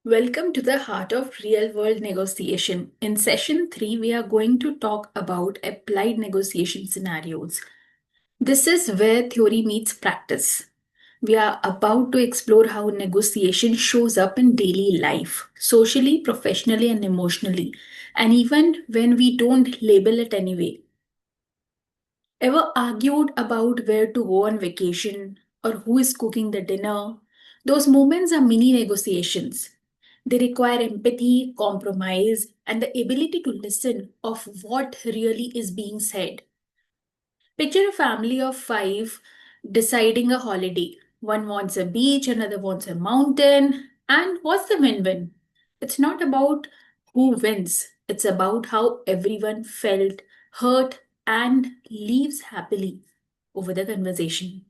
Welcome to the heart of real world negotiation. In session 3, we are going to talk about applied negotiation scenarios. This is where theory meets practice. We are about to explore how negotiation shows up in daily life, socially, professionally, and emotionally, and even when we don't label it anyway. Ever argued about where to go on vacation or who is cooking the dinner? Those moments are mini negotiations. They require empathy, compromise, and the ability to listen of what really is being said. Picture a family of five deciding a holiday. One wants a beach, another wants a mountain. And what's the win win? It's not about who wins, it's about how everyone felt hurt and leaves happily over the conversation.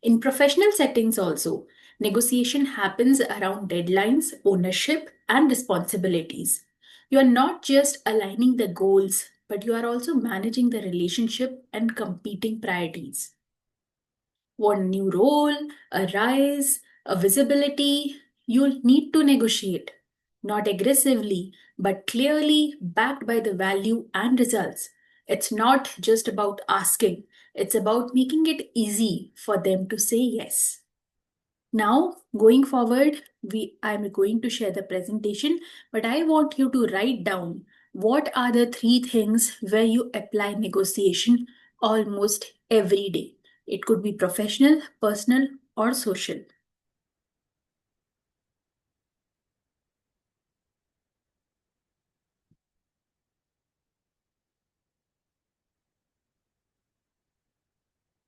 In professional settings, also, negotiation happens around deadlines, ownership, and responsibilities. You are not just aligning the goals, but you are also managing the relationship and competing priorities. One new role, a rise, a visibility, you'll need to negotiate. Not aggressively, but clearly backed by the value and results. It's not just about asking, it's about making it easy for them to say yes. Now, going forward, I'm going to share the presentation, but I want you to write down what are the three things where you apply negotiation almost every day. It could be professional, personal, or social.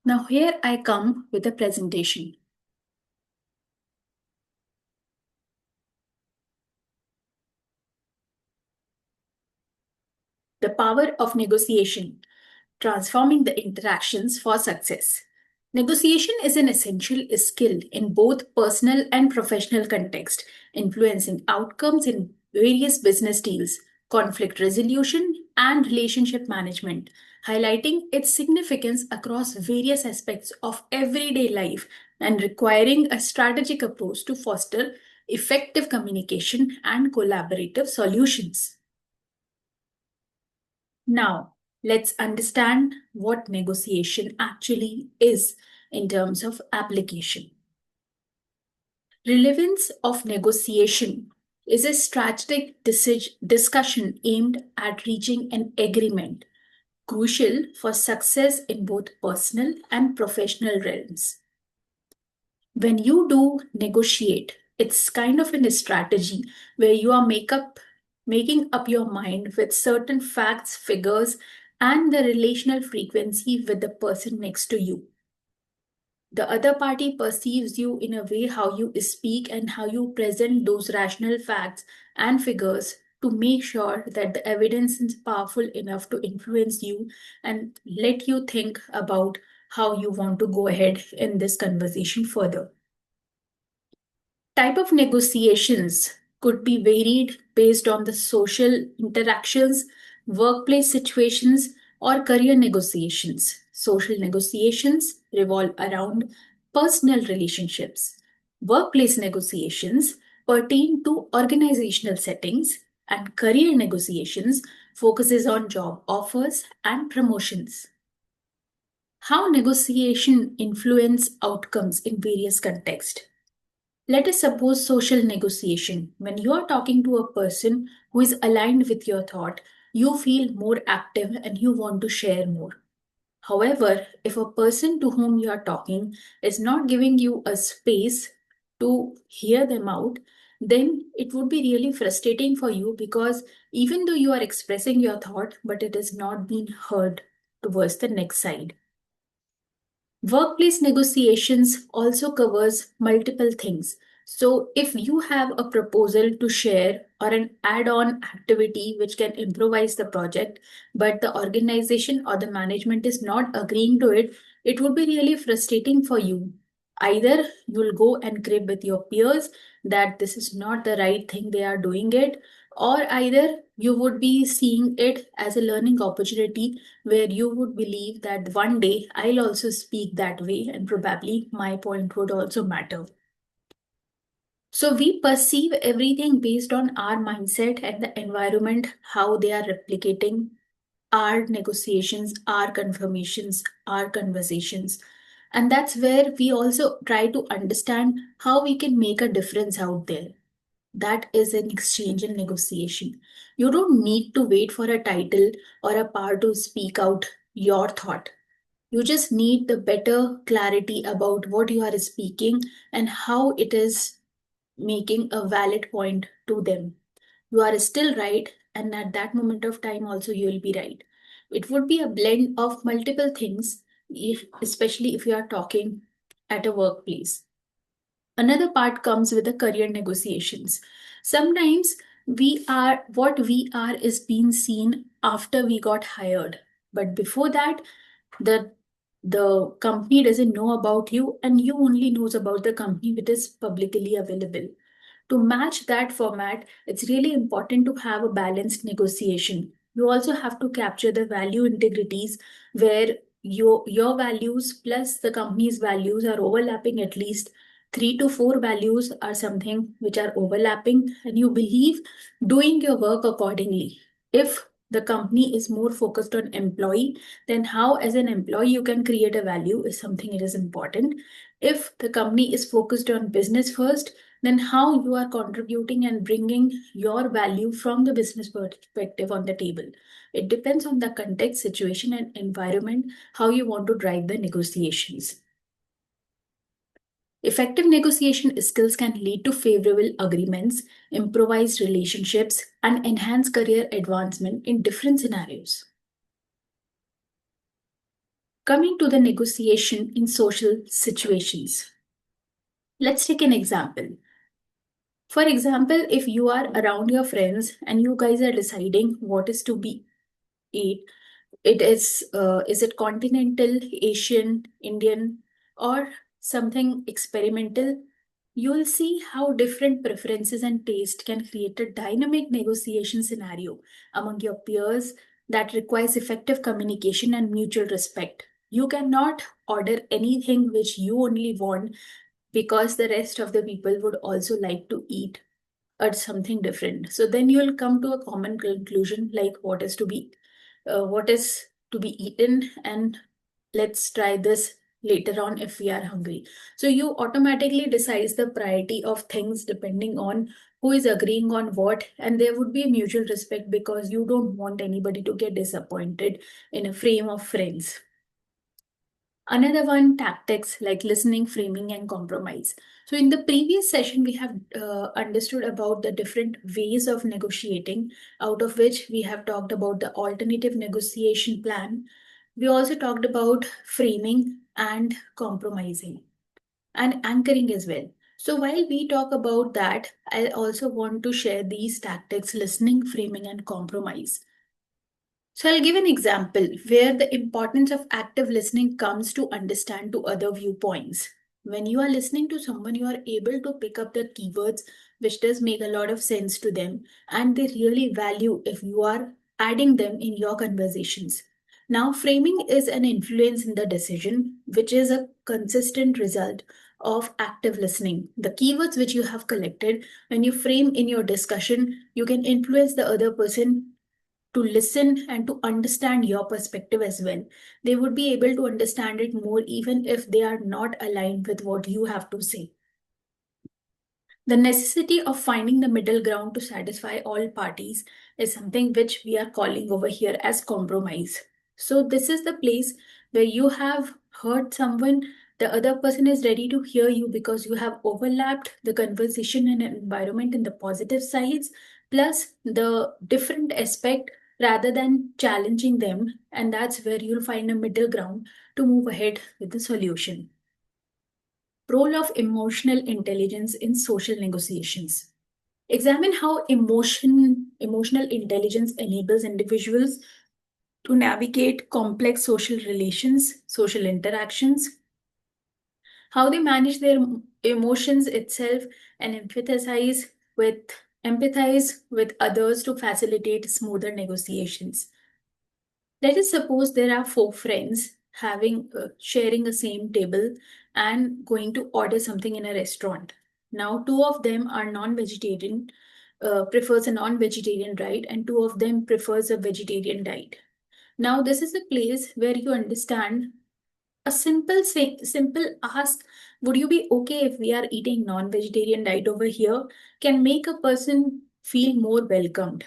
Now, here I come with a presentation. The power of negotiation, transforming the interactions for success. Negotiation is an essential skill in both personal and professional context, influencing outcomes in various business deals, conflict resolution, and relationship management, highlighting its significance across various aspects of everyday life and requiring a strategic approach to foster effective communication and collaborative solutions. Now, let's understand what negotiation actually is in terms of application. Relevance of negotiation is a strategic discussion aimed at reaching an agreement, crucial for success in both personal and professional realms. When you do negotiate, it's kind of in a strategy where you are making up your mind with certain facts, figures, and the relational frequency with the person next to you. The other party perceives you in a way how you speak and how you present those rational facts and figures to make sure that the evidence is powerful enough to influence you and let you think about how you want to go ahead in this conversation further. Type of negotiations could be varied based on the social interactions, workplace situations, or career negotiations. Social negotiations revolve around personal relationships. Workplace negotiations pertain to organizational settings, and career negotiations focuses on job offers and promotions. How negotiation influence outcomes in various contexts. Let us suppose social negotiation. When you are talking to a person who is aligned with your thought, you feel more active and you want to share more. However, if a person to whom you are talking is not giving you a space to hear them out, then it would be really frustrating for you because even though you are expressing your thought, but it is not being heard towards the next side. Workplace negotiations also covers multiple things. So if you have a proposal to share or an add-on activity which can improvise the project, but the organization or the management is not agreeing to it, it would be really frustrating for you. Either you'll go and crib with your peers that this is not the right thing they are doing it, or either you would be seeing it as a learning opportunity where you would believe that one day I'll also speak that way and probably my point would also matter. So we perceive everything based on our mindset and the environment, how they are replicating our negotiations, our confirmations, our conversations. And that's where we also try to understand how we can make a difference out there. That is an exchange and negotiation. You don't need to wait for a title or a power to speak out your thought. You just need the better clarity about what you are speaking and how it is making a valid point to them. You are still right, and at that moment of time, also, you will be right. It would be a blend of multiple things, especially if you are talking at a workplace. Another part comes with the career negotiations. Sometimes what we are is being seen after we got hired. But before that, the the company doesn't know about you and you only knows about the company which is publicly available. To match that format, it's really important to have a balanced negotiation. You also have to capture the value integrities where your values plus the company's values are overlapping. At least 3 to 4 values are something which are overlapping, and you believe doing your work accordingly. If the company is more focused on employee, then how as an employee you can create a value is something it is important. If the company is focused on business first, then how you are contributing and bringing your value from the business perspective on the table. It depends on the context, situation, and environment, how you want to drive the negotiations. Effective negotiation skills can lead to favorable agreements, improvised relationships, and enhance career advancement in different scenarios. Coming to the negotiation in social situations. Let's take an example. For example, if you are around your friends and you guys are deciding what is to be eat, is it continental, Asian, Indian, or something experimental? You will see how different preferences and taste can create a dynamic negotiation scenario among your peers that requires effective communication and mutual respect. You cannot order anything which you only want because the rest of the people would also like to eat or something different. So then you'll come to a common conclusion like what is to be eaten, and let's try this later on if we are hungry. So you automatically decide the priority of things depending on who is agreeing on what, and there would be a mutual respect because you don't want anybody to get disappointed in a frame of friends. Another one, tactics like listening, framing, and compromise. So, in the previous session, we have understood about the different ways of negotiating, out of which we have talked about the alternative negotiation plan. We also talked about framing and compromising and anchoring as well. So, while we talk about that, I also want to share these tactics listening, framing, and compromise. So I'll give an example where the importance of active listening comes to understand to other viewpoints. When you are listening to someone, you are able to pick up the keywords which does make a lot of sense to them, and they really value if you are adding them in your conversations. Now, framing is an influence in the decision, which is a consistent result of active listening. The keywords which you have collected, when you frame in your discussion, you can influence the other person to listen and to understand your perspective as well. They would be able to understand it more even if they are not aligned with what you have to say. The necessity of finding the middle ground to satisfy all parties is something which we are calling over here as compromise. So, this is the place where you have heard someone, the other person is ready to hear you because you have overlapped the conversation and environment in the positive sides, plus the different aspect rather than challenging them. And that's where you'll find a middle ground to move ahead with the solution. Role of emotional intelligence in social negotiations. Examine how emotional intelligence enables individuals to navigate complex social relations, social interactions, how they manage their emotions itself, and with empathize with others to facilitate smoother negotiations. Let us suppose there are 4 friends having sharing a same table and going to order something in a restaurant. Now, two of them are non-vegetarian, prefers a non-vegetarian diet, and two of them prefers a vegetarian diet. Now, this is a place where you understand a simple ask, would you be okay if we are eating non-vegetarian diet over here, can make a person feel more welcomed.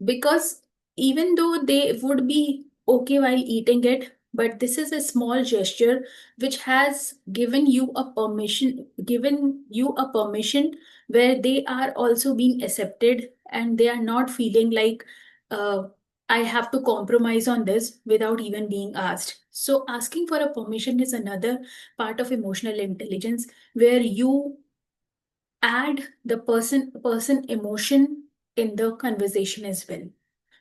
Because even though they would be okay while eating it, but this is a small gesture which has given you a permission where they are also being accepted, and they are not feeling like uh, I have to compromise on this without even being asked. So asking for a permission is another part of emotional intelligence, where you add the person emotion in the conversation as well.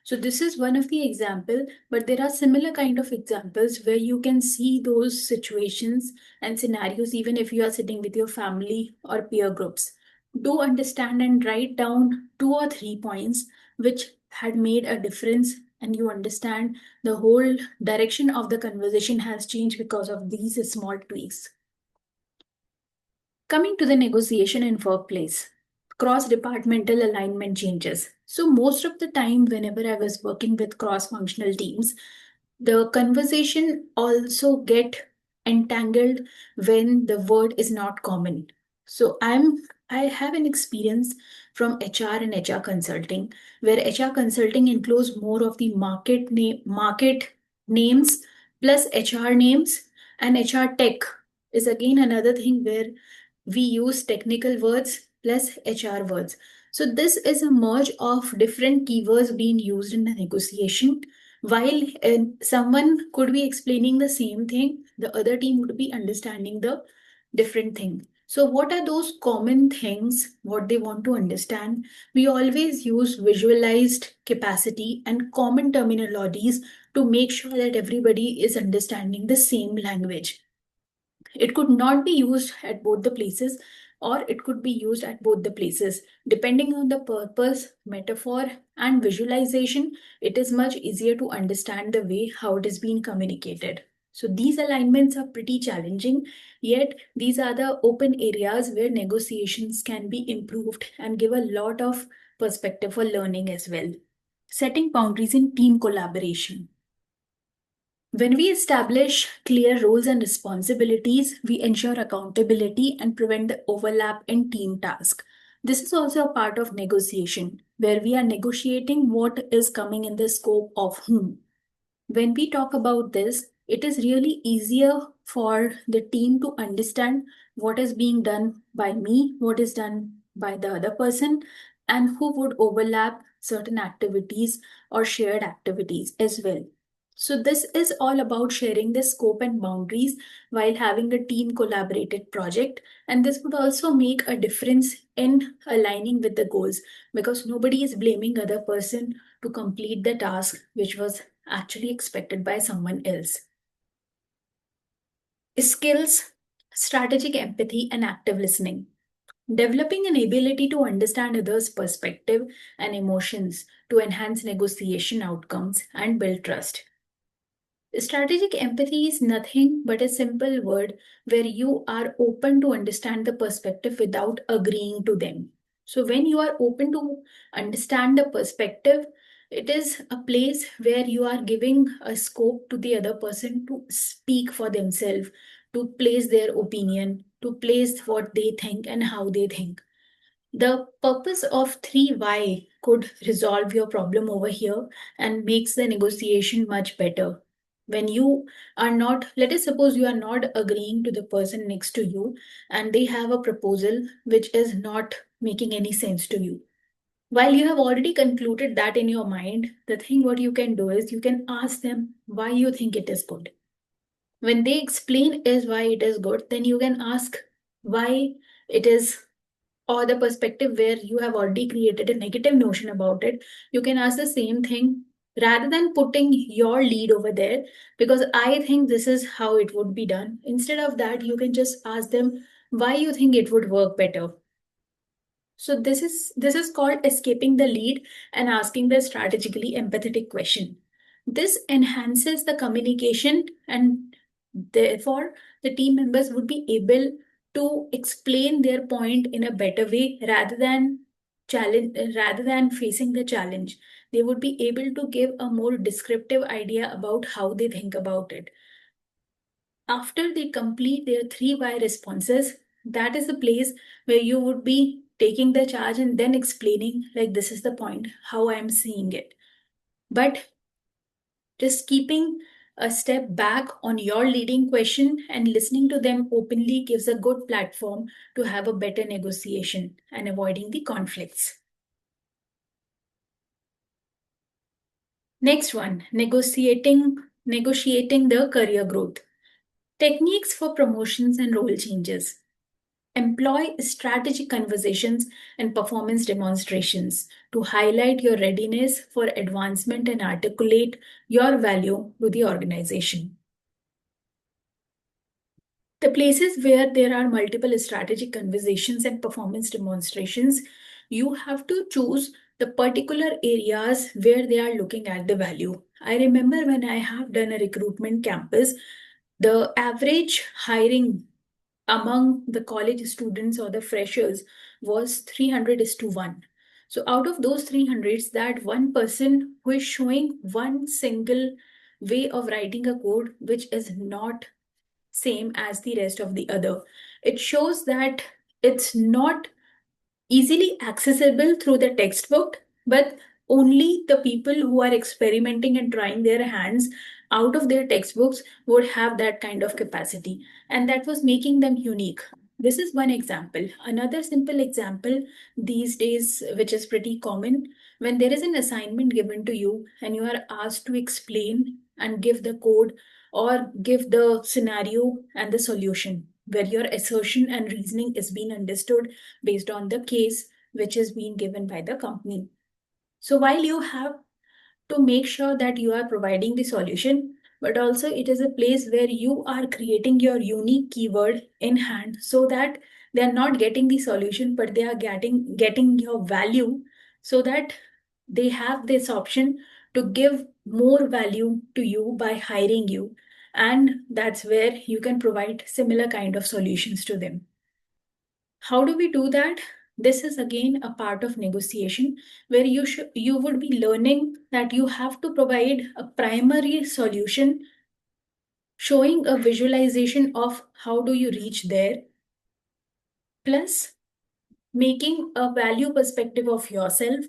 So this is one of the example, but there are similar kind of examples where you can see those situations and scenarios even if you are sitting with your family or peer groups. Do understand and write down two or three points which had made a difference, and you understand the whole direction of the conversation has changed because of these small tweaks. Coming to the negotiation in workplace, cross-departmental alignment changes. So most of the time, whenever I was working with cross-functional teams, the conversation also get entangled when the word is not common. So I have an experience from HR and HR consulting, where HR consulting includes more of the market names plus HR names, and HR tech is again another thing where we use technical words plus HR words. So this is a merge of different keywords being used in the negotiation. While someone could be explaining the same thing, the other team would be understanding the different thing. So what are those common things, what they want to understand? We always use visualized capacity and common terminologies to make sure that everybody is understanding the same language. It could not be used at both the places, or it could be used at both the places. Depending on the purpose, metaphor, and visualization, it is much easier to understand the way how it is being communicated. So these alignments are pretty challenging, yet these are the open areas where negotiations can be improved and give a lot of perspective for learning as well. Setting boundaries in team collaboration. When we establish clear roles and responsibilities, we ensure accountability and prevent the overlap in team tasks. This is also a part of negotiation, where we are negotiating what is coming in the scope of whom. When we talk about this, it is really easier for the team to understand what is being done by me, what is done by the other person, and who would overlap certain activities or shared activities as well. So, this is all about sharing the scope and boundaries while having a team collaborated project. And this would also make a difference in aligning with the goals, because nobody is blaming other person to complete the task which was actually expected by someone else. Skills, strategic empathy, and active listening. Developing an ability to understand others' perspective and emotions to enhance negotiation outcomes and build trust. Strategic empathy is nothing but a simple word where you are open to understand the perspective without agreeing to them. So, when you are open to understand the perspective, it is a place where you are giving a scope to the other person to speak for themselves, to place their opinion, to place what they think and how they think. The purpose of 3Y could resolve your problem over here and makes the negotiation much better. When you are not, let us suppose you are not agreeing to the person next to you and they have a proposal which is not making any sense to you. While you have already concluded that in your mind, the thing what you can do is you can ask them why you think it is good. When they explain is why it is good, then you can ask why it is, or the perspective where you have already created a negative notion about it, you can ask the same thing rather than putting your lead over there, because I think this is how it would be done. Instead of that, you can just ask them why you think it would work better. So this is called escaping the lead and asking the strategically empathetic question. This enhances the communication, and therefore the team members would be able to explain their point in a better way rather than facing the challenge. They would be able to give a more descriptive idea about how they think about it. After they complete their 3 why responses, that is the place where you would be taking the charge and then explaining, like, this is the point, how I am seeing it. But just keeping a step back on your leading question and listening to them openly gives a good platform to have a better negotiation and avoiding the conflicts. Next one, negotiating the career growth. Techniques for promotions and role changes. Employ strategic conversations and performance demonstrations to highlight your readiness for advancement and articulate your value to the organization. The places where there are multiple strategic conversations and performance demonstrations, you have to choose the particular areas where they are looking at the value. I remember when I have done a recruitment campus, the average hiring among the college students or the freshers was 300 is to 1. So out of those 300s, that one person who is showing one single way of writing a code which is not same as the rest of the other. It shows that it's not easily accessible through the textbook, but only the people who are experimenting and trying their hands out of their textbooks would have that kind of capacity. And that was making them unique. This is one example. Another simple example these days, which is pretty common, when there is an assignment given to you and you are asked to explain and give the code or give the scenario and the solution, where your assertion and reasoning is being understood based on the case which is being given by the company. So while you have to make sure that you are providing the solution, but also it is a place where you are creating your unique keyword in hand so that they are not getting the solution, but they are getting your value so that they have this option to give more value to you by hiring you. And that's where you can provide similar kind of solutions to them. How do we do that? This is again a part of negotiation where you would be learning that you have to provide a primary solution showing a visualization of how do you reach there, plus making a value perspective of yourself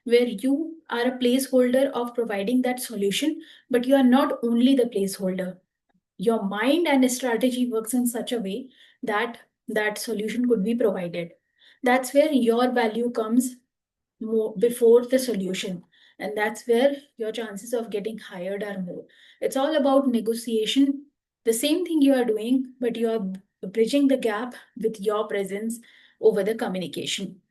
where you are a placeholder of providing that solution, but you are not only the placeholder. Your mind and strategy works in such a way that that solution could be provided. That's where your value comes more before the solution, and that's where your chances of getting hired are more. It's all about negotiation, the same thing you are doing, but you are bridging the gap with your presence over the communication.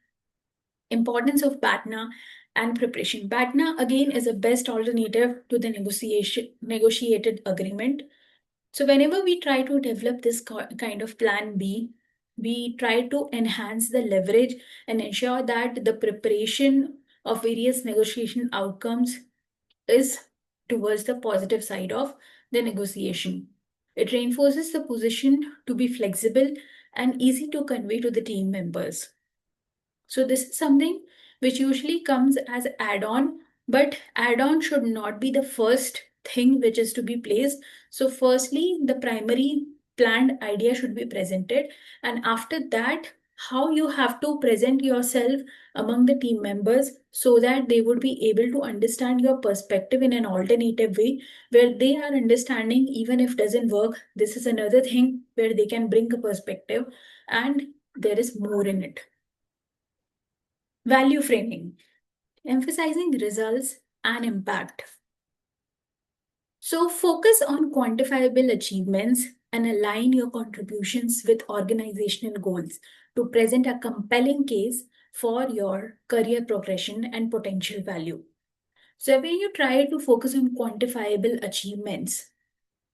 Importance of BATNA and preparation. BATNA again is a best alternative to the negotiated agreement. So whenever we try to develop this kind of plan B, we try to enhance the leverage and ensure that the preparation of various negotiation outcomes is towards the positive side of the negotiation. It reinforces the position to be flexible and easy to convey to the team members. So this is something which usually comes as add-on, but add-on should not be the first thing which is to be placed. So firstly, the primary planned idea should be presented, and after that, how you have to present yourself among the team members so that they would be able to understand your perspective in an alternative way where they are understanding even if doesn't work, this is another thing where they can bring a perspective and there is more in it. Value framing, emphasizing results and impact. So focus on quantifiable achievements and align your contributions with organizational goals to present a compelling case for your career progression and potential value. So when you try to focus on quantifiable achievements,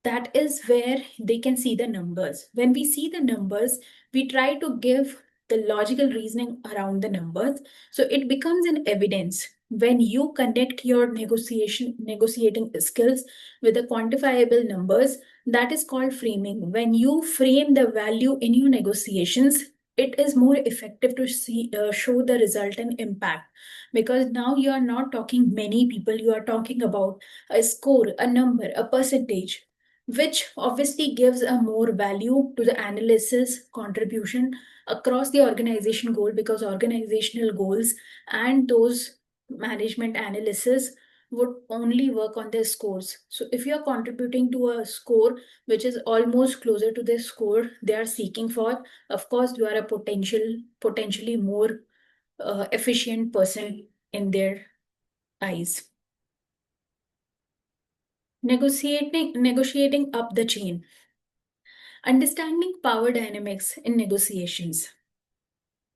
that is where they can see the numbers. When we see the numbers, we try to give the logical reasoning around the numbers. So it becomes an evidence when you connect your negotiating skills with the quantifiable numbers, That is called framing. When you frame the value in your negotiations, it is more effective to show the result and impact, because now you are not talking many people, you are talking about a score, a number, a percentage, which obviously gives a more value to the analysis contribution across the organization goal, because organizational goals and those management analysis would only work on their scores. So if you are contributing to a score which is almost closer to the score they are seeking for, of course you are a potentially more efficient person in their eyes. Negotiating up the chain. Understanding power dynamics in negotiations.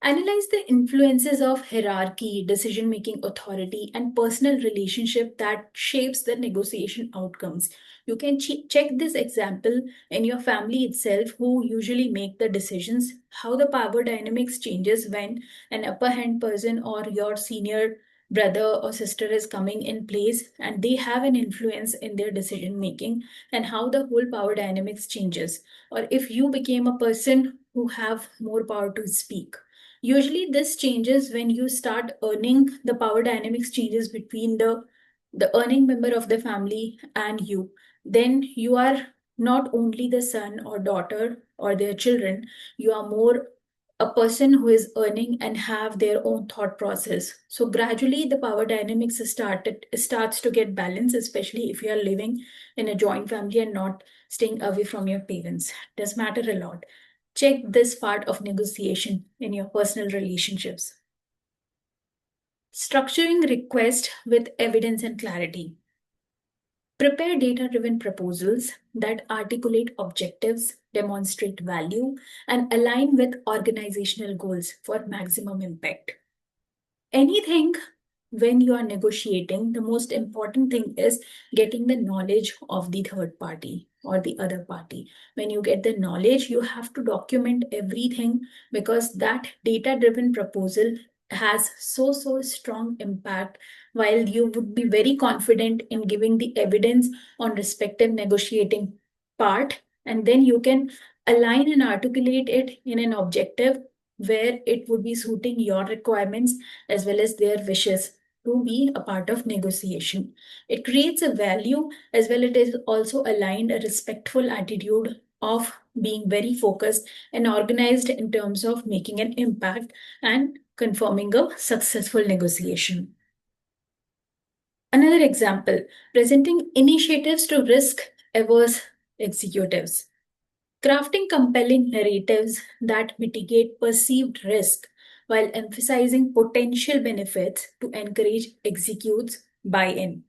Analyze the influences of hierarchy, decision making authority, and personal relationship that shapes the negotiation outcomes. You can check this example in your family itself, who usually make the decisions, how the power dynamics changes when an upper hand person or your senior brother or sister is coming in place and they have an influence in their decision making, and how the whole power dynamics changes. Or if you became a person who have more power to speak. Usually, this changes when you start earning, the power dynamics changes between the earning member of the family and you. Then you are not only the son or daughter or their children, you are more a person who is earning and have their own thought process. So gradually the power dynamics starts to get balanced, especially if you are living in a joint family and not staying away from your parents. Does matter a lot. Check this part of negotiation in your personal relationships. Structuring request with evidence and clarity. Prepare data driven proposals that articulate objectives, demonstrate value, and align with organizational goals for maximum impact. Anything when you are negotiating, the most important thing is getting the knowledge of the third party or the other party. When you get the knowledge, you have to document everything, because that data driven proposal has so strong impact, while you would be very confident in giving the evidence on respective negotiating part, and then you can align and articulate it in an objective where it would be suiting your requirements as well as their wishes to be a part of negotiation. It creates a value as well. It is also aligned a respectful attitude of being very focused and organized in terms of making an impact and confirming a successful negotiation. Another example, presenting initiatives to risk averse executives. Crafting compelling narratives that mitigate perceived risk while emphasizing potential benefits to encourage executes buy-in.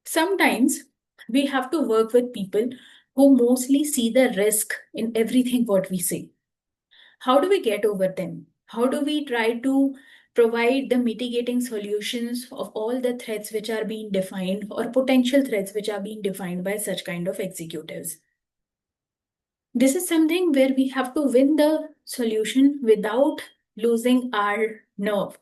Sometimes we have to work with people who mostly see the risk in everything what we say. How do we get over them? How do we try to provide the mitigating solutions of all the threats which are being defined or potential threats which are being defined by such kind of executives? This is something where we have to win the solution without losing our nerve.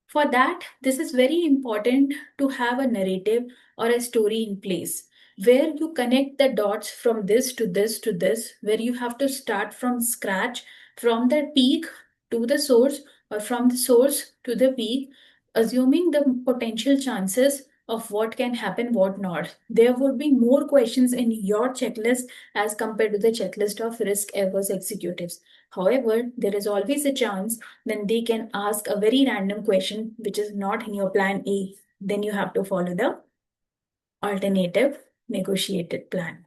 For that, this is very important to have a narrative or a story in place where you connect the dots from this to this to this, where you have to start from scratch, from the peak to the source, or from the source to the peak, assuming the potential chances of what can happen, what not. There would be more questions in your checklist as compared to the checklist of risk averse executives. However, there is always a chance then they can ask a very random question which is not in your plan A. Then you have to follow the alternative negotiated plan.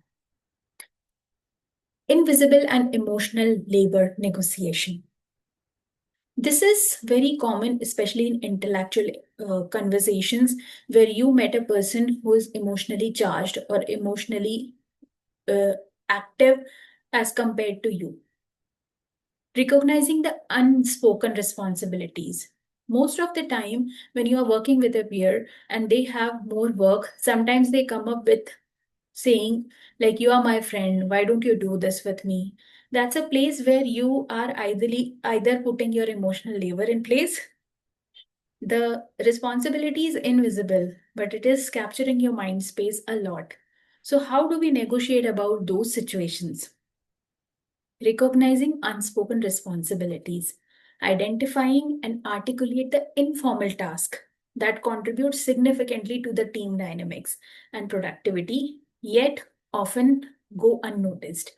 Invisible and emotional labor negotiation. This is very common, especially in intellectual conversations where you met a person who is emotionally charged or emotionally uh, active as compared to you. Recognizing the unspoken responsibilities. Most of the time, when you are working with a peer and they have more work, sometimes they come up with saying, like, you are my friend, why don't you do this with me? That's a place where you are either putting your emotional labor in place. The responsibility is invisible, but it is capturing your mind space a lot. So, how do we negotiate about those situations? Recognizing unspoken responsibilities, identifying and articulate the informal task that contribute significantly to the team dynamics and productivity, yet often go unnoticed.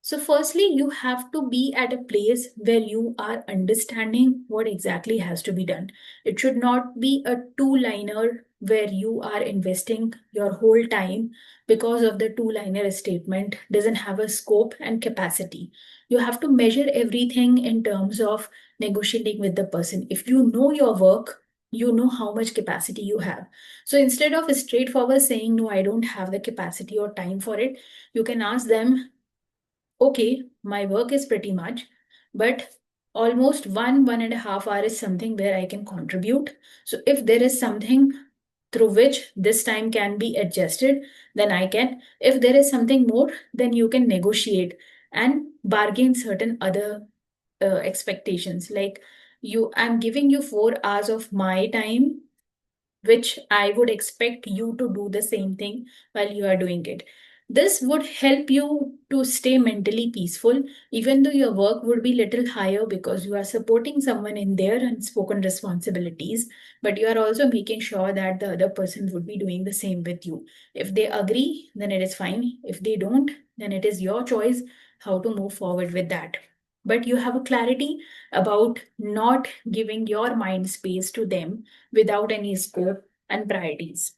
So, firstly, you have to be at a place where you are understanding what exactly has to be done. It should not be a two-liner where you are investing your whole time because of the two-liner statement doesn't have a scope and capacity. You have to measure everything in terms of negotiating with the person. If you know your work, you know how much capacity you have. So instead of straightforward saying, no, I don't have the capacity or time for it, you can ask them, okay, my work is pretty much, but almost 1.5 hour is something where I can contribute. So if there is something through which this time can be adjusted, then I can. If there is something more, then you can negotiate and bargain certain other expectations. Like I'm giving you 4 hours of my time, which I would expect you to do the same thing while you are doing it. This would help you to stay mentally peaceful, even though your work would be little higher because you are supporting someone in their unspoken responsibilities, but you are also making sure that the other person would be doing the same with you. If they agree, then it is fine. If they don't, then it is your choice how to move forward with that. But you have a clarity about not giving your mind space to them without any scope and priorities.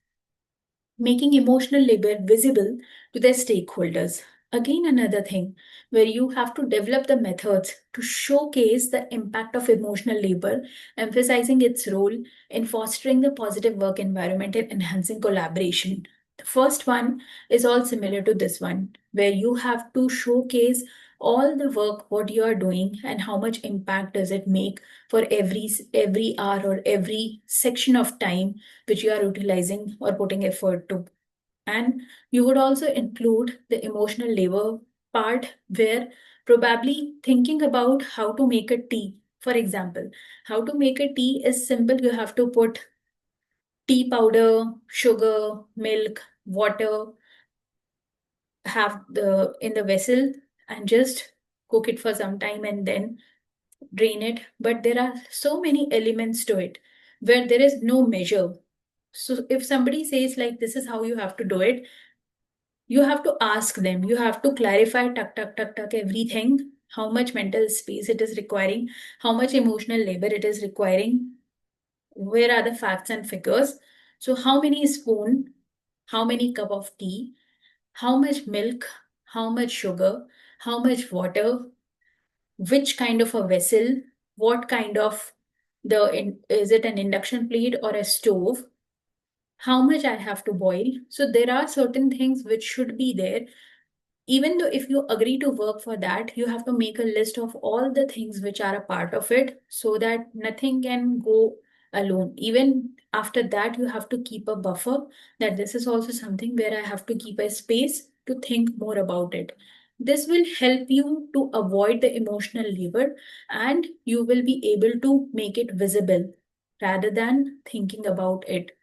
Making emotional labor visible to their stakeholders. Again, another thing where you have to develop the methods to showcase the impact of emotional labor, emphasizing its role in fostering the positive work environment and enhancing collaboration. The first one is all similar to this one, where you have to showcase all the work what you are doing and how much impact does it make for every hour or every section of time which you are utilizing or putting effort to. And you would also include the emotional labor part where probably thinking about how to make a tea. For example, how to make a tea is simple. You have to put tea powder, sugar, milk, water, have the in the vessel and just cook it for some time and then drain it. But there are so many elements to it where there is no measure. So if somebody says like this is how you have to do it, you have to ask them, you have to clarify tuck tuck tuck tuck everything, how much mental space it is requiring, how much emotional labor it is requiring, where are the facts and figures. So how many spoon, how many cup of tea, how much milk, how much sugar, how much water, which kind of a vessel, what kind of is it an induction plate or a stove, how much I have to boil. So there are certain things which should be there. Even though if you agree to work for that, you have to make a list of all the things which are a part of it so that nothing can go alone. Even after that, you have to keep a buffer that this is also something where I have to keep a space to think more about it. This will help you to avoid the emotional labor and you will be able to make it visible rather than thinking about it,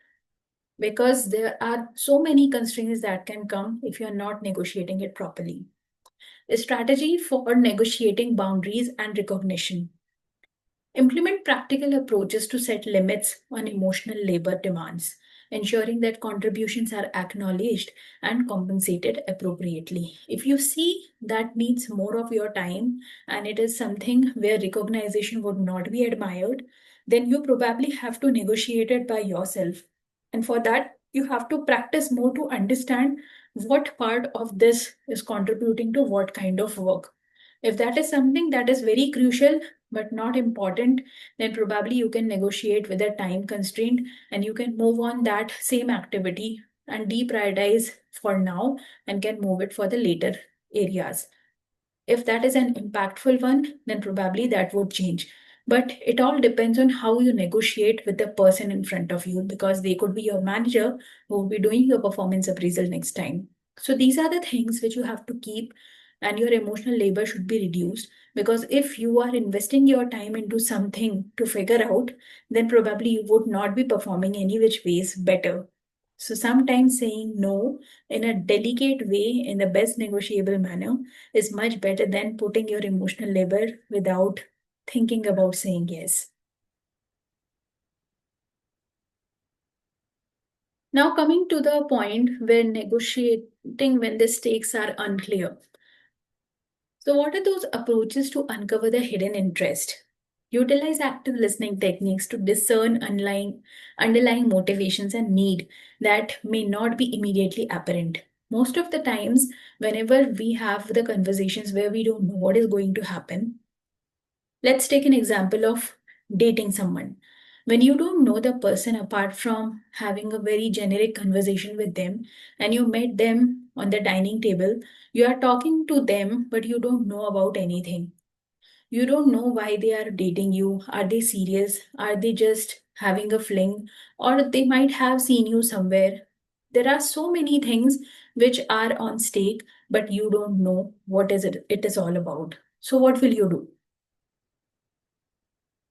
because there are so many constraints that can come if you're not negotiating it properly. A strategy for negotiating boundaries and recognition. Implement practical approaches to set limits on emotional labor demands, ensuring that contributions are acknowledged and compensated appropriately. If you see that needs more of your time and it is something where recognition would not be admired, then you probably have to negotiate it by yourself. And for that, you have to practice more to understand what part of this is contributing to what kind of work. If that is something that is very crucial but not important, then probably you can negotiate with a time constraint and you can move on that same activity and deprioritize for now and can move it for the later areas. If that is an impactful one, then probably that would change. But it all depends on how you negotiate with the person in front of you, because they could be your manager who will be doing your performance appraisal next time. So these are the things which you have to keep, and your emotional labor should be reduced. Because if you are investing your time into something to figure out, then probably you would not be performing any which ways better. So sometimes saying no in a delicate way, in the best negotiable manner, is much better than putting your emotional labor without thinking about saying yes. Now, coming to the point where negotiating when the stakes are unclear. So, what are those approaches to uncover the hidden interest? Utilize active listening techniques to discern underlying motivations and need that may not be immediately apparent. Most of the times, whenever we have the conversations where we don't know what is going to happen, let's take an example of dating someone. When you don't know the person apart from having a very generic conversation with them and you met them on the dining table, you are talking to them, but you don't know about anything. You don't know why they are dating you. Are they serious? Are they just having a fling? Or they might have seen you somewhere. There are so many things which are on stake, but you don't know what it is all about. So what will you do?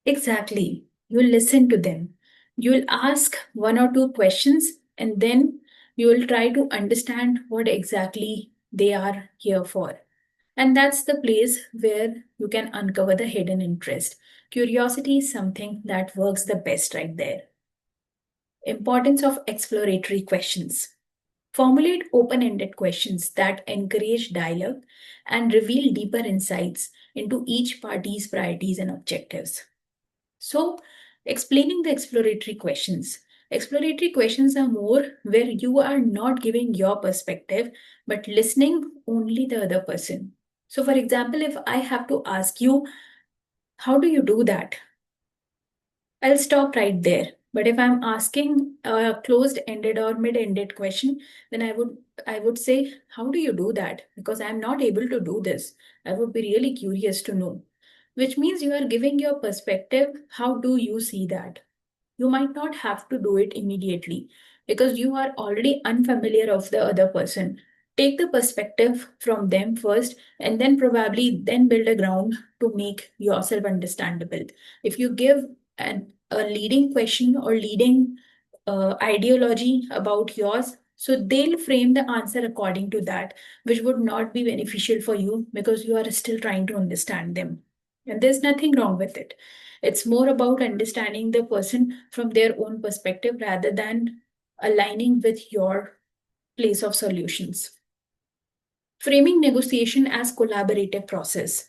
Exactly. You'll listen to them. You'll ask one or two questions and then you'll try to understand what exactly they are here for. And that's the place where you can uncover the hidden interest. Curiosity is something that works the best right there. Importance of exploratory questions. Formulate open ended questions that encourage dialogue and reveal deeper insights into each party's priorities and objectives. So, explaining the exploratory questions. Exploratory questions are more where you are not giving your perspective but listening only the other person. So, for example, if I have to ask you, how do you do that? I'll stop right there. But if I'm asking a closed-ended or mid-ended question, then I would say, how do you do that? Because I'm not able to do this. I would be really curious to know. Which means you are giving your perspective. How do you see that? You might not have to do it immediately because you are already unfamiliar of the other person. Take the perspective from them first and then probably then build a ground to make yourself understandable. If you give a leading question or leading ideology about yours, so they'll frame the answer according to that, which would not be beneficial for you because you are still trying to understand them. And there's nothing wrong with it. It's more about understanding the person from their own perspective rather than aligning with your place of solutions. Framing negotiation as collaborative process.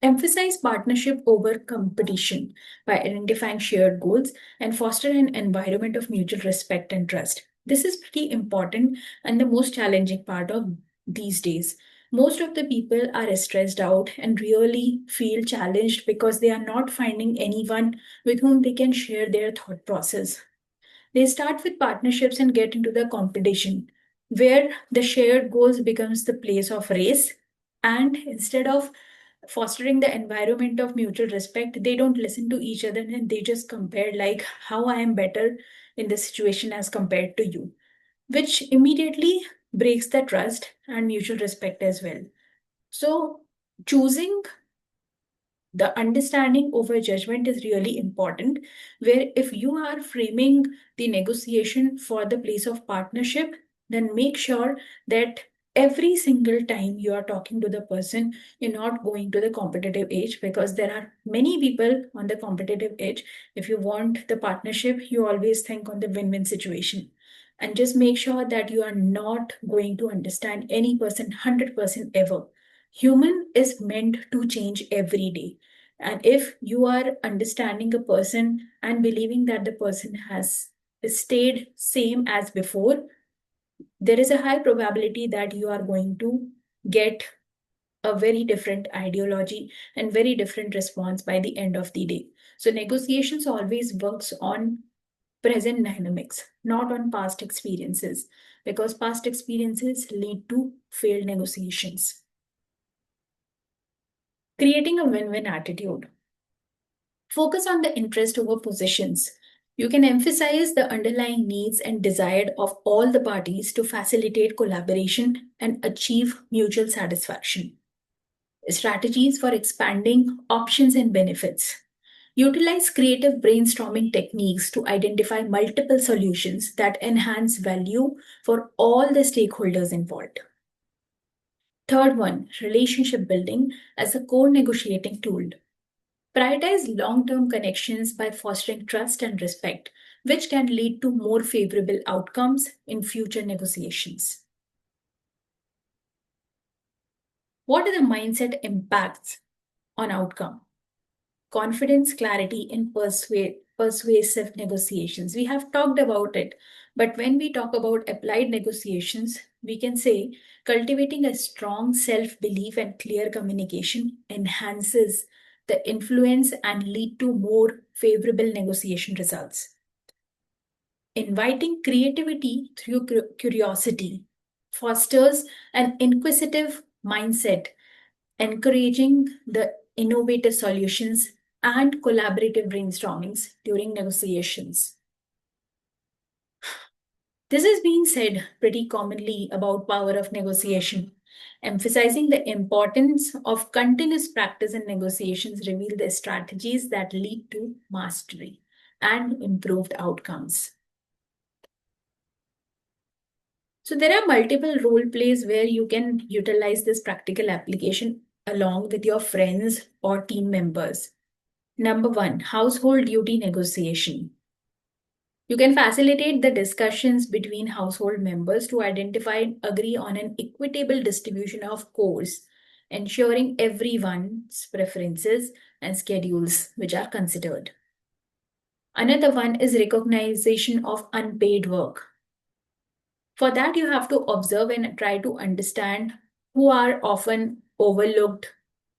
Emphasize partnership over competition by identifying shared goals and foster an environment of mutual respect and trust. This is pretty important and the most challenging part of these days. Most of the people are stressed out and really feel challenged because they are not finding anyone with whom they can share their thought process. They start with partnerships and get into the competition, where the shared goals becomes the place of race. And instead of fostering the environment of mutual respect, they don't listen to each other and they just compare like how I am better in this situation as compared to you, which immediately breaks the trust and mutual respect as well. So choosing the understanding over judgment is really important, where if you are framing the negotiation for the place of partnership, then make sure that every single time you are talking to the person, you're not going to the competitive edge, because there are many people on the competitive edge. If you want the partnership, you always think on the win-win situation, and just make sure that you are not going to understand any person 100% ever. Human is meant to change every day. And if you are understanding a person and believing that the person has stayed same as before, there is a high probability that you are going to get a very different ideology and very different response by the end of the day. So negotiations always works on present dynamics, not on past experiences, because past experiences lead to failed negotiations. Creating a win-win attitude. Focus on the interest over positions. You can emphasize the underlying needs and desire of all the parties to facilitate collaboration and achieve mutual satisfaction. Strategies for expanding options and benefits. Utilize creative brainstorming techniques to identify multiple solutions that enhance value for all the stakeholders involved. Third one, relationship building as a core negotiating tool. Prioritize long term connections by fostering trust and respect, which can lead to more favorable outcomes in future negotiations. What are the mindset impacts on outcome? Confidence, clarity, and persuasive negotiations. We have talked about it, but when we talk about applied negotiations, we can say cultivating a strong self belief and clear communication enhances the influence and lead to more favorable negotiation results. Inviting creativity through curiosity fosters an inquisitive mindset, encouraging the innovative solutions and collaborative brainstormings during negotiations. This is being said pretty commonly about power of negotiation. Emphasizing the importance of continuous practice in negotiations reveal the strategies that lead to mastery and improved outcomes. So there are multiple role plays where you can utilize this practical application along with your friends or team members. Number one, household duty negotiation. You can facilitate the discussions between household members to identify and agree on an equitable distribution of chores, ensuring everyone's preferences and schedules which are considered. Another one is recognition of unpaid work. For that, you have to observe and try to understand who are often overlooked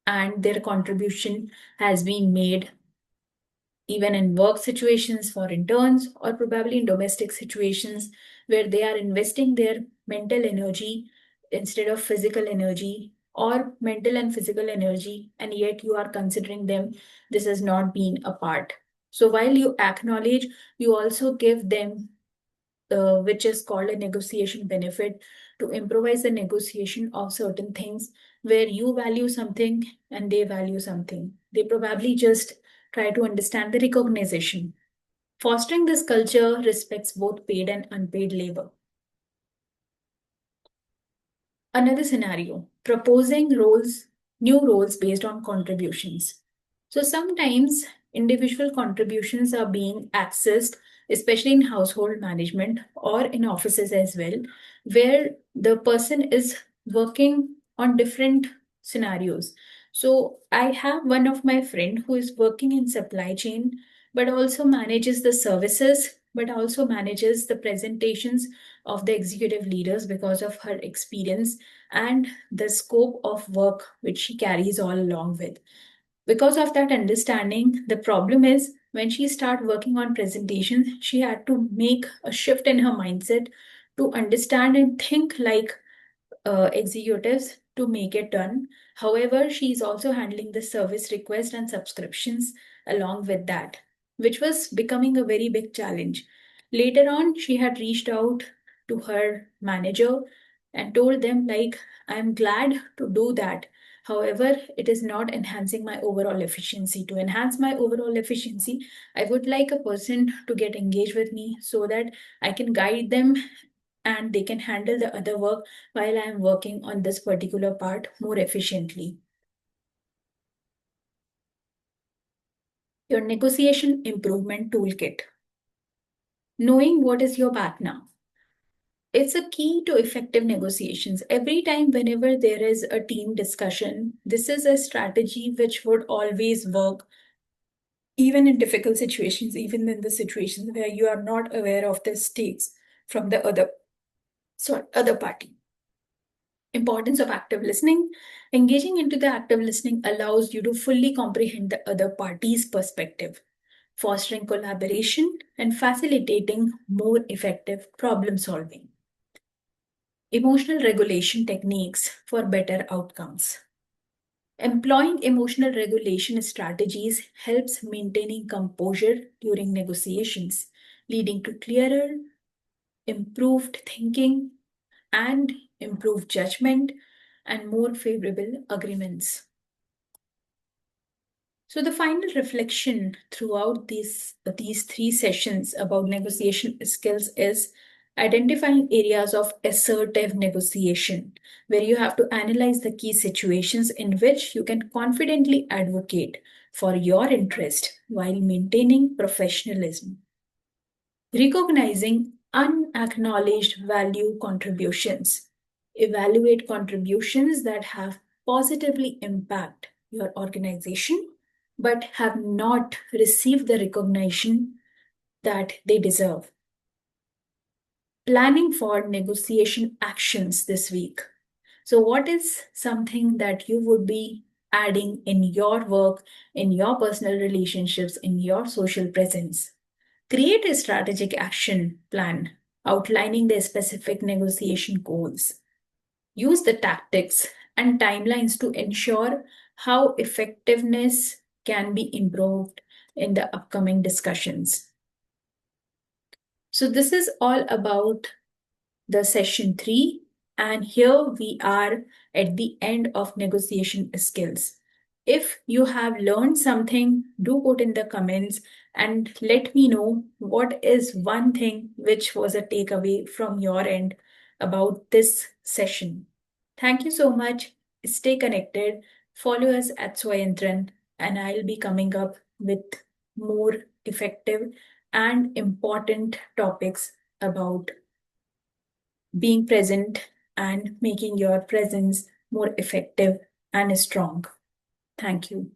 and their contribution has been made even in work situations for interns or probably in domestic situations where they are investing their mental energy instead of physical energy or mental and physical energy, and yet you are considering them, this has not been a part. So while you acknowledge, you also give them which is called a negotiation benefit, to improvise the negotiation of certain things where you value something and they value something. They probably just try to understand the recognition. Fostering this culture respects both paid and unpaid labor. Another scenario, proposing new roles based on contributions. So sometimes individual contributions are being accessed, especially in household management or in offices as well, where the person is working on different scenarios. So I have one of my friend who is working in supply chain, but also manages the services, but also manages the presentations of the executive leaders because of her experience and the scope of work which she carries all along with. Because of that understanding, the problem is when she started working on presentations, she had to make a shift in her mindset to understand and think like executives to make it done. However, she is also handling the service request and subscriptions along with that, which was becoming a very big challenge. Later on, she had reached out to her manager and told them like, I'm glad to do that. However, it is not enhancing my overall efficiency. To enhance my overall efficiency, I would like a person to get engaged with me so that I can guide them and they can handle the other work while I'm working on this particular part more efficiently. Your negotiation improvement toolkit. Knowing what is your back now. It's a key to effective negotiations. Every time, whenever there is a team discussion, this is a strategy which would always work, even in difficult situations, even in the situations where you are not aware of the stakes from the other party. Importance of active listening. Engaging into the active listening allows you to fully comprehend the other party's perspective, fostering collaboration and facilitating more effective problem solving. Emotional regulation techniques for better outcomes. Employing emotional regulation strategies helps maintaining composure during negotiations, leading to clearer, improved thinking, and improved judgment and more favorable agreements. So the final reflection throughout these three sessions about negotiation skills is identifying areas of assertive negotiation, where you have to analyze the key situations in which you can confidently advocate for your interest while maintaining professionalism. Recognizing unacknowledged value contributions. Evaluate contributions that have positively impact your organization but have not received the recognition that they deserve. Planning for negotiation actions this week. So, what is something that you would be adding in your work, in your personal relationships, in your social presence? Create a strategic action plan outlining the specific negotiation goals. Use the tactics and timelines to ensure how effectiveness can be improved in the upcoming discussions. So, this is all about the session 3, and here we are at the end of negotiation skills. If you have learned something, do put in the comments and let me know what is one thing which was a takeaway from your end about this session. Thank you so much. Stay connected. Follow us at Swayantran, and I'll be coming up with more effective and important topics about being present and making your presence more effective and strong. Thank you.